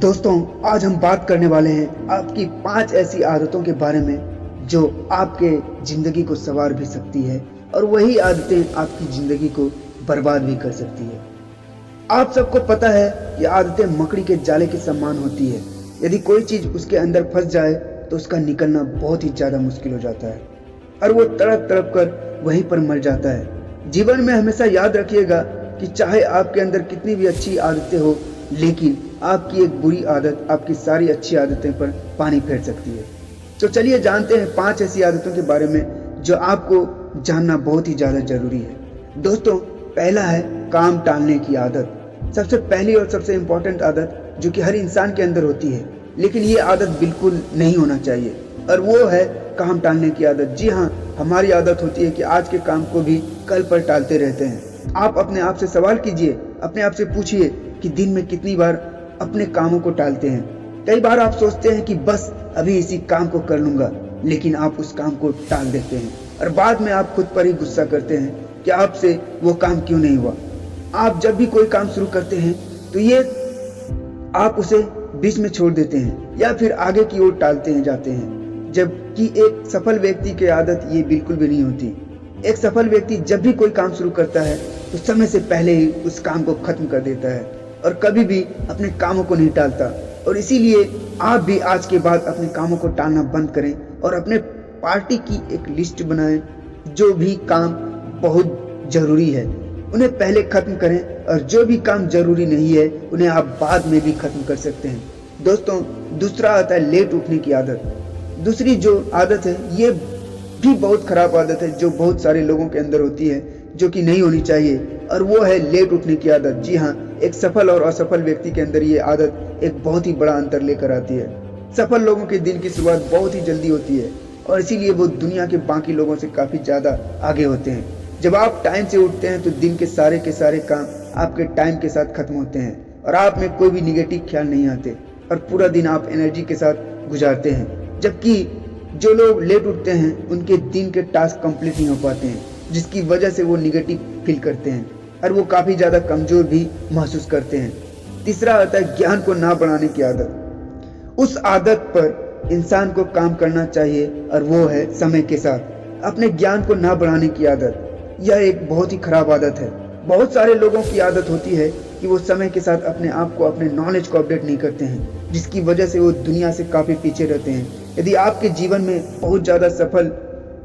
दोस्तों, आज हम बात करने वाले हैं आपकी 5 ऐसी आदतों के बारे में जो आपके ज़िंदगी को संवार भी सकती है और वही आदतें आपकी ज़िंदगी को बर्बाद भी कर सकती है। आप सबको पता है कि आदतें मकड़ी के जाले के समान होती है। यदि कोई चीज़ उसके अंदर फंस जाए तो उसका निकलना बहुत ही ज़्यादा मुश्किल हो जाता है और वो तड़प तड़प कर वहीं पर मर जाता है। जीवन में हमेशा याद रखिएगा कि चाहे आपके अंदर कितनी भी अच्छी आदतें हो, लेकिन आपकी एक बुरी आदत आपकी सारी अच्छी आदतें पर पानी फेर सकती है। तो चलिए जानते हैं 5 ऐसी आदतों के बारे में जो आपको जानना बहुत ही ज़्यादा जरूरी है। दोस्तों, पहला है काम टालने की आदत। सबसे पहली और सबसे इम्पोर्टेंट आदत जो कि हर इंसान के अंदर होती है, लेकिन ये आदत बिल्कुल नहीं होना चाहिए, और वो है काम टालने की आदत। जी हाँ, हमारी आदत होती है कि आज के काम को भी कल पर टालते रहते हैं। आप अपने आप से सवाल कीजिए, अपने आप से पूछिए कि दिन में कितनी बार अपने कामों को टालते हैं। कई बार आप सोचते हैं कि बस अभी इसी काम को कर लूंगा, लेकिन आप उस काम को टाल देते हैं और बाद में आप खुद पर ही गुस्सा करते हैं कि आपसे वो काम क्यों नहीं हुआ। आप जब भी कोई काम शुरू करते हैं तो ये आप उसे बीच में छोड़ देते हैं या फिर आगे की ओर टालते हैं जाते हैं, जबकि एक सफल व्यक्ति की आदत ये बिल्कुल भी नहीं होती। एक सफल व्यक्ति जब भी कोई काम शुरू करता है तो समय से पहले ही उस काम को खत्म कर देता है और कभी भी अपने कामों को नहीं टालता। और इसीलिए आप भी आज के बाद अपने कामों को टालना बंद करें और अपने पार्टी की एक लिस्ट बनाएं। जो भी काम बहुत जरूरी है उन्हें पहले खत्म करें और जो भी काम जरूरी नहीं है उन्हें आप बाद में भी खत्म कर सकते हैं। दोस्तों, दूसरा आता है लेट उठने की आदत। दूसरी जो आदत है ये भी बहुत खराब आदत है जो बहुत सारे लोगों के अंदर होती है, जो कि नहीं होनी चाहिए, और वो है लेट उठने की आदत। जी हाँ, एक सफल और असफल व्यक्ति के अंदर ये आदत एक बहुत ही बड़ा अंतर लेकर आती है। सफल लोगों के दिन की शुरुआत बहुत ही जल्दी होती है और इसीलिए वो दुनिया के बाकी लोगों से काफी ज्यादा आगे होते हैं। जब आप टाइम से उठते हैं तो दिन के सारे काम आपके टाइम के साथ खत्म होते हैं और आप में कोई भी निगेटिव ख्याल नहीं आते और पूरा दिन आप एनर्जी के साथ गुजारते हैं। जबकि जो लोग लेट उठते हैं उनके दिन के टास्क कंप्लीट नहीं हो पाते हैं, जिसकी वजह से वो निगेटिव फील करते हैं और वो काफी ज्यादा कमजोर भी महसूस करते हैं। तीसरा आता है ज्ञान को ना बढ़ाने की आदत। उस आदत पर इंसान को काम करना चाहिए और वो है समय के साथ अपने ज्ञान को ना बढ़ाने की आदत। यह एक बहुत ही खराब आदत है। बहुत सारे लोगों की आदत होती है कि वो समय के साथ अपने आप को, अपने नॉलेज को अपडेट नहीं करते हैं, जिसकी वजह से वो दुनिया से काफी पीछे रहते हैं। यदि आपके जीवन में बहुत ज्यादा सफल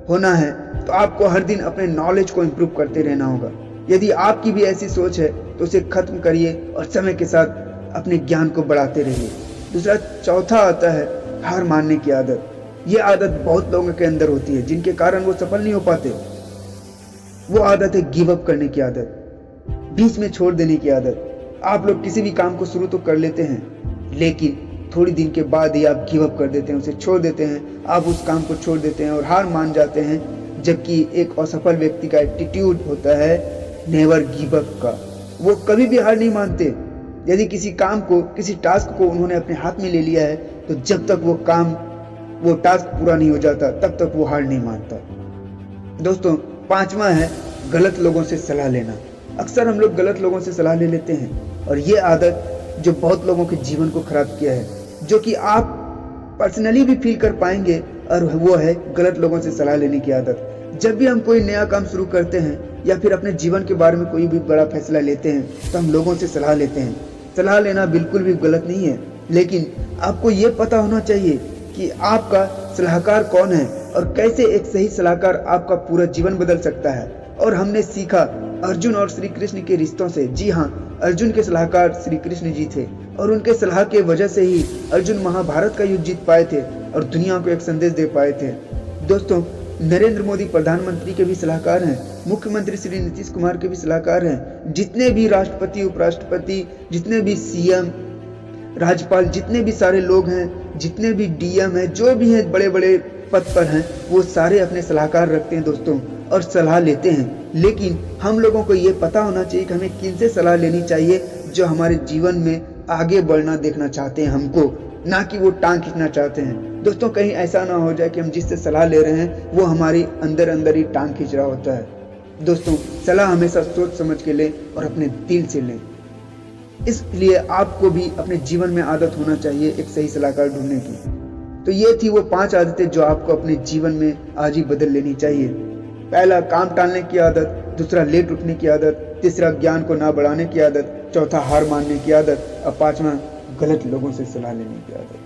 होना है तो आपको हर दिन अपने नॉलेज को इम्प्रूव करते रहना होगा। यदि आपकी भी ऐसी सोच है तो उसे खत्म करिए और समय के साथ अपने ज्ञान को बढ़ाते रहिए। चौथा आता है हार मानने की आदत। ये आदत बहुत लोगों के अंदर होती है जिनके कारण वो सफल नहीं हो पाते। वो आदत है गिव अप करने की आदत, बीच में छोड़ देने की आदत। आप लोग किसी भी काम को शुरू तो कर लेते हैं, लेकिन थोड़ी दिन के बाद ही आप गिव अप कर देते हैं, उसे छोड़ देते हैं। आप उस काम को छोड़ देते हैं और हार मान जाते हैं। जबकि एक असफल व्यक्ति का एटीट्यूड होता है नेवर गिव अप का। वो कभी भी हार नहीं मानते। यदि किसी काम को, किसी टास्क को उन्होंने अपने हाथ में ले लिया है तो जब तक वो टास्क पूरा नहीं हो जाता तब तक वो हार नहीं मानता। दोस्तों, पांचवा है गलत लोगों से सलाह लेना। अक्सर हम लोग गलत लोगों से सलाह ले लेते हैं और ये आदत जो बहुत लोगों के जीवन को खराब किया है, जो कि आप पर्सनली भी फील कर पाएंगे, और वो है गलत लोगों से सलाह लेने की आदत। जब भी हम कोई नया काम शुरू करते हैं या फिर अपने जीवन के बारे में कोई भी बड़ा फैसला लेते हैं तो हम लोगों से सलाह लेते हैं। सलाह लेना बिल्कुल भी गलत नहीं है, लेकिन आपको ये पता होना चाहिए कि आपका सलाहकार कौन है और कैसे एक सही सलाहकार आपका पूरा जीवन बदल सकता है। और हमने सीखा अर्जुन और श्री कृष्ण के रिश्तों से। जी हाँ, अर्जुन के सलाहकार श्री कृष्ण जी थे और उनके सलाह के वजह से ही अर्जुन महाभारत का युद्ध जीत पाए थे और दुनिया को एक संदेश दे पाए थे। दोस्तों, नरेंद्र मोदी प्रधानमंत्री के भी सलाहकार हैं, मुख्यमंत्री श्री नीतीश कुमार के भी सलाहकार हैं। जितने भी राष्ट्रपति, उपराष्ट्रपति, जितने भी सीएम, राज्यपाल, जितने भी सारे लोग हैं, जितने भी डीएम हैं, जो भी हैं बड़े बड़े पद पर हैं, वो सारे अपने सलाहकार रखते हैं दोस्तों, और सलाह लेते हैं। लेकिन हम लोगों को ये पता होना चाहिए कि हमें किन से सलाह लेनी चाहिए जो हमारे जीवन में आगे बढ़ना देखना चाहते हैं हमको, ना कि वो टांग खींचना चाहते हैं। दोस्तों, कहीं ऐसा ना हो जाए कि हम जिससे सलाह ले रहे हैं वो हमारी अंदर अंदर ही टांग खींच रहा होता है। दोस्तों, सलाह हमेशा सोच समझ के लें और अपने दिल से लें। इसलिए आपको भी अपने जीवन में आदत होना चाहिए एक सही सलाहकार ढूंढने की। तो ये थी वो 5 आदतें जो आपको अपने जीवन में आज ही बदल लेनी चाहिए। पहला, काम टालने की आदत। दूसरा, लेट उठने की आदत। तीसरा, ज्ञान को ना बढ़ाने की आदत। चौथा, हार मानने की आदत। और पांचवा, गलत लोगों से सलाह लेने की आदत।